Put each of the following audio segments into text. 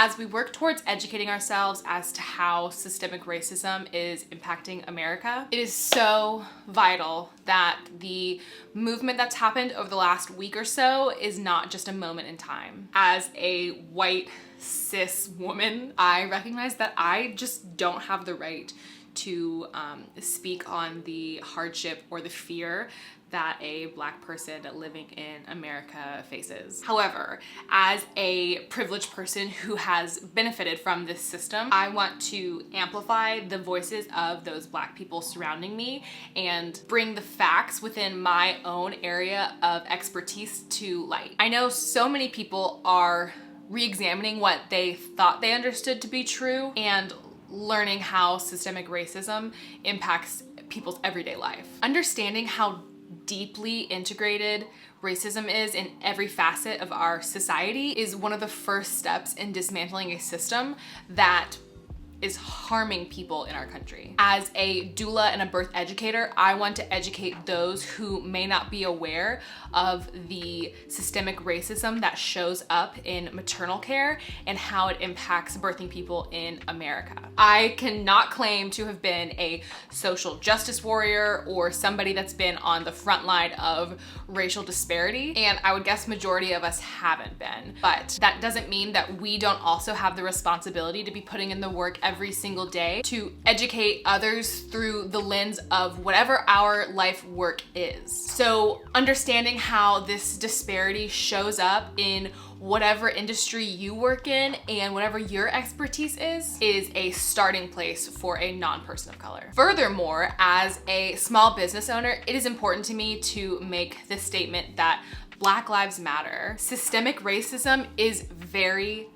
As we work towards educating ourselves as to how systemic racism is impacting America, it is so vital that the movement that's happened over the last week or so is not just a moment in time. As a white cis woman, I recognize that I just don't have the right to speak on the hardship or the fear that a Black person living in America faces. However, as a privileged person who has benefited from this system, I want to amplify the voices of those Black people surrounding me and bring the facts within my own area of expertise to light. I know so many people are re-examining what they thought they understood to be true and learning how systemic racism impacts people's everyday life. Understanding how deeply integrated racism is in every facet of our society is one of the first steps in dismantling a system that is harming people in our country. As a doula and a birth educator, I want to educate those who may not be aware of the systemic racism that shows up in maternal care and how it impacts birthing people in America. I cannot claim to have been a social justice warrior or somebody that's been on the front line of racial disparity, and I would guess majority of us haven't been. But that doesn't mean that we don't also have the responsibility to be putting in the work every single day to educate others through the lens of whatever our life work is. So understanding how this disparity shows up in whatever industry you work in and whatever your expertise is a starting place for a non-person of color. Furthermore, as a small business owner, it is important to me to make this statement that Black Lives Matter. Systemic racism is very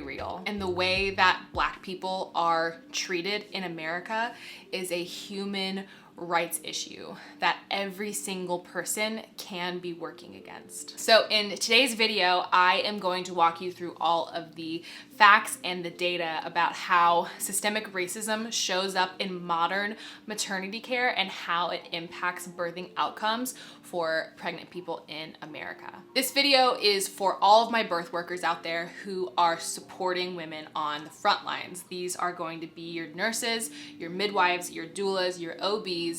real. And the way that Black people are treated in America is a human rights issue that every single person can be working against. So in today's video, I am going to walk you through all of the facts and the data about how systemic racism shows up in modern maternity care and how it impacts birthing outcomes for pregnant people in America. This video is for all of my birth workers out there who are supporting women on the front lines. These are going to be your nurses, your midwives, your doulas, your OBs.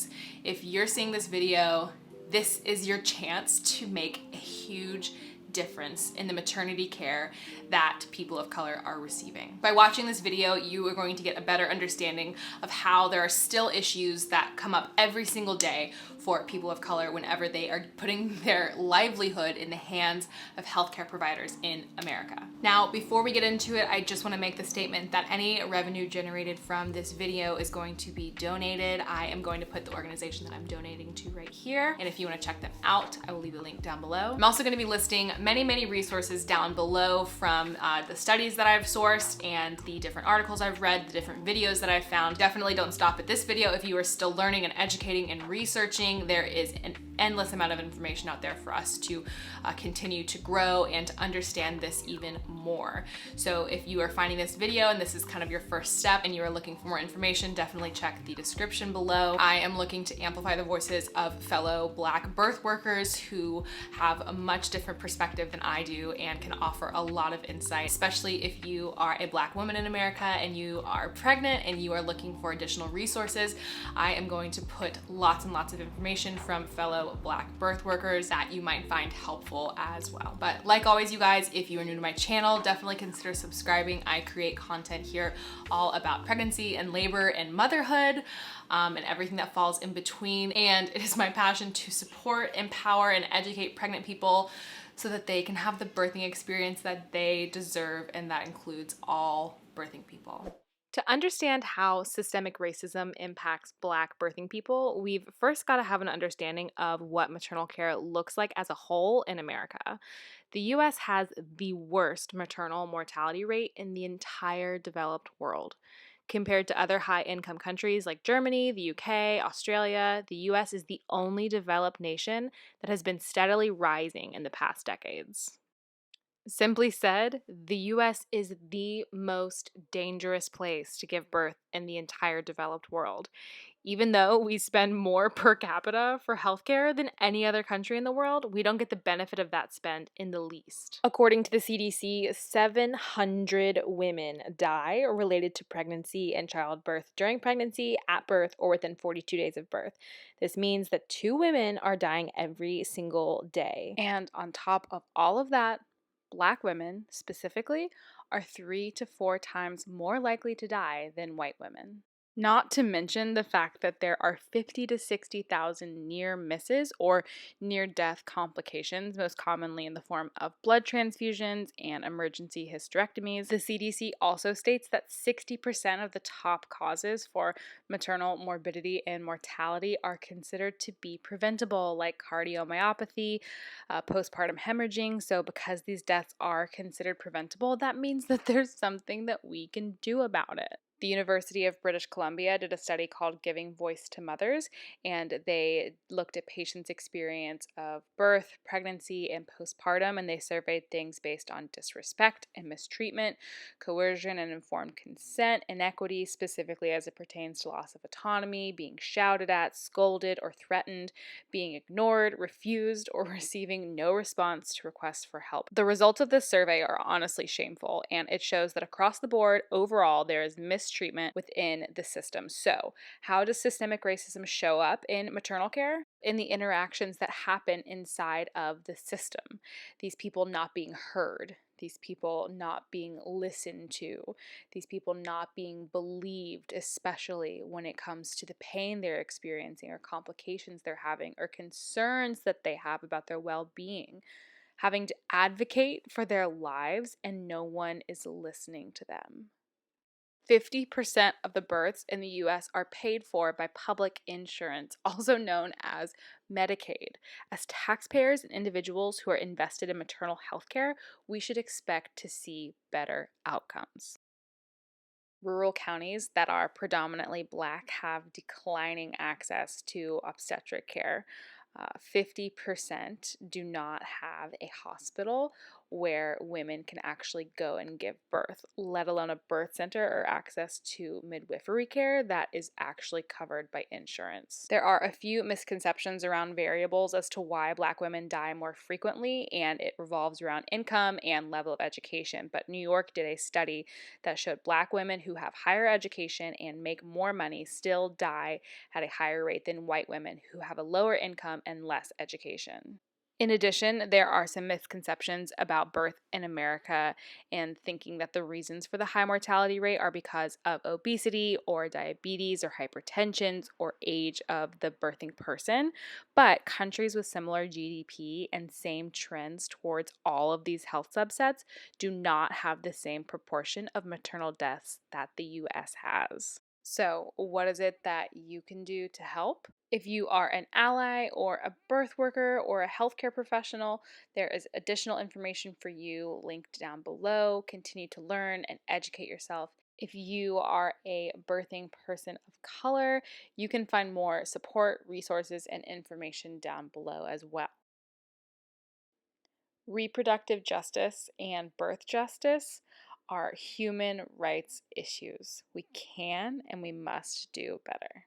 If you're seeing this video, this is your chance to make a huge difference in the maternity care that people of color are receiving. By watching this video, you are going to get a better understanding of how there are still issues that come up every single day for people of color whenever they are putting their livelihood in the hands of healthcare providers in America. Now, before we get into it, I just want to make the statement that any revenue generated from this video is going to be donated. I am going to put the organization that I'm donating to right here, and if you want to check them out, I will leave the link down below. I'm also going to be listing many resources down below from the studies that I've sourced and the different articles I've read, the different videos that I've found. Definitely don't stop at this video if you are still learning and educating and researching. There is an endless amount of information out there for us to continue to grow and to understand this even more. So if you are finding this video and this is kind of your first step and you are looking for more information, definitely check the description below. I am looking to amplify the voices of fellow Black birth workers who have a much different perspective than I do and can offer a lot of insight, especially if you are a Black woman in America and you are pregnant and you are looking for additional resources. I am going to put lots and lots of information from fellow Black birth workers that you might find helpful as well. But like always, you guys, if you are new to my channel, definitely consider subscribing. I create content here all about pregnancy and labor and motherhood and everything that falls in between. And it is my passion to support, empower, and educate pregnant people so that they can have the birthing experience that they deserve, and that includes all birthing people. To understand how systemic racism impacts Black birthing people, we've first got to have an understanding of what maternal care looks like as a whole in America. The US has the worst maternal mortality rate in the entire developed world. Compared to other high-income countries like Germany, the UK, Australia, the US is the only developed nation that has been steadily rising in the past decades. Simply said, the US is the most dangerous place to give birth in the entire developed world. Even though we spend more per capita for healthcare than any other country in the world, we don't get the benefit of that spend in the least. According to the CDC, 700 women die related to pregnancy and childbirth during pregnancy, at birth, or within 42 days of birth. This means that 2 women are dying every single day. And on top of all of that, Black women specifically are 3 to 4 times more likely to die than white women. Not to mention the fact that there are 50 to 60,000 near misses or near death complications, most commonly in the form of blood transfusions and emergency hysterectomies. The CDC also states that 60% of the top causes for maternal morbidity and mortality are considered to be preventable, like cardiomyopathy, postpartum hemorrhaging. So, because these deaths are considered preventable, that means that there's something that we can do about it. The University of British Columbia did a study called Giving Voice to Mothers, and they looked at patients' experience of birth, pregnancy, and postpartum, and they surveyed things based on disrespect and mistreatment, coercion and informed consent, inequity, specifically as it pertains to loss of autonomy, being shouted at, scolded, or threatened, being ignored, refused, or receiving no response to requests for help. The results of this survey are honestly shameful, and it shows that across the board, overall, there is mistreatment within the system. So, how does systemic racism show up in maternal care? In the interactions that happen inside of the system. These people not being heard, these people not being listened to, these people not being believed, especially when it comes to the pain they're experiencing or complications they're having or concerns that they have about their well-being. Having to advocate for their lives and no one is listening to them. 50% of the births in the US are paid for by public insurance, also known as Medicaid. As taxpayers and individuals who are invested in maternal health care, we should expect to see better outcomes. Rural counties that are predominantly Black have declining access to obstetric care. 50% do not have a hospital where women can actually go and give birth, let alone a birth center or access to midwifery care that is actually covered by insurance. There are a few misconceptions around variables as to why Black women die more frequently, and it revolves around income and level of education. But New York did a study that showed Black women who have higher education and make more money still die at a higher rate than white women who have a lower income and less education. In addition, there are some misconceptions about birth in America and thinking that the reasons for the high mortality rate are because of obesity or diabetes or hypertension or age of the birthing person. But countries with similar GDP and same trends towards all of these health subsets do not have the same proportion of maternal deaths that the US has. So, what is it that you can do to help? If you are an ally or a birth worker or a healthcare professional, there is additional information for you linked down below. Continue to learn and educate yourself. If you are a birthing person of color, you can find more support, resources, and information down below as well. Reproductive justice and birth justice are human rights issues. We can and we must do better.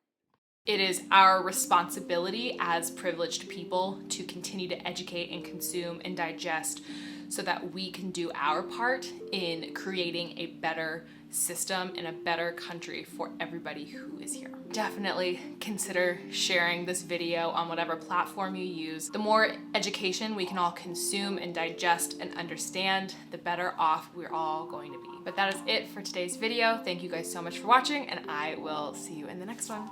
It is our responsibility as privileged people to continue to educate and consume and digest so that we can do our part in creating a better system and a better country for everybody who is here. Definitely consider sharing this video on whatever platform you use. The more education we can all consume and digest and understand, the better off we're all going to be. But that is it for today's video. Thank you guys so much for watching, and I will see you in the next one.